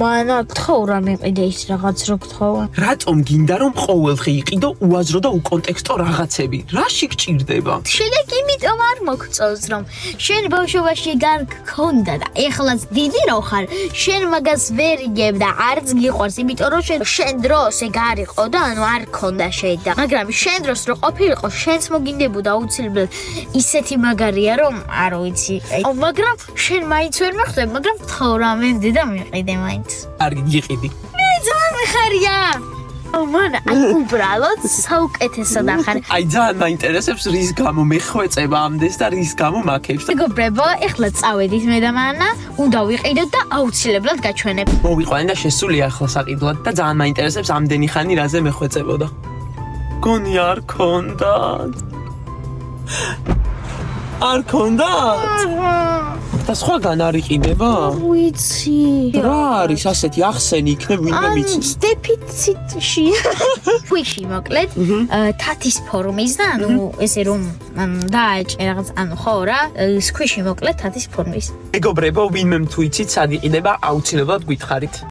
მანა გთხოვ რა მიყიდე ის რაღაც რო გთხოვა. რატომ გინდა რომ ყოველდღე იყიდო უაზრო და უკონტექსტო რაღაცები? რაში გჭირდება? შეიძლება იმიტომ არ მოგწონს რომ შენ ბავშვობაში გარ გქონდა და ეხლაც დიდი რო ხარ შენ მაგას ვერ იგებ და არც გიყვარს იმიტომ რომ შენ დროს ეგ არ იყო და ანუ არ გქონდა შენ და მაგრამ შენ დროს რო ყოფილიყო შენც მოგინდებოდა აუცილებლად ისეთი მაგარია რომ არ ვიცი მაგრამ შენ მაინც ვერ მეხდები მაგრამ გთხოვ რა მე მდიდა მიყიდე მაინც კარგი გიყიდი მე ძალიან მეხარია მანა აი უბრალოდ საუკეთესოდ ახარ აი ძალიან მაინტერესებს რის გამო მეხვეწება ამდენს და რის გამო მაქებს მეგობრებო ეხლა წავედით მე და მანა უნდა ვიყიდოთ და აუცილებლად გაჩვენებ მოვიყვანე და შესულია ახლა საყიდლად და ძალიან მაინტერესებს ამდენი ხანი რაზე მეხვეწებოდა გონი არ ქონდა არ ქონდა და სხვაგან არ იყიდება? ვიცი რა არის ასეთი ახსენი იქნებ ვინმე მიცის? დეფიციტში ქვიში მოკლედ თათის ფორმის და ანუ ესე რომ დააჭე რაღაც ანუ ხო რა ქვიში მოკლედ თათის ფორმის მეგობრებო ვინმე თუ იცით სად იყიდება აუცილებლად გითხარით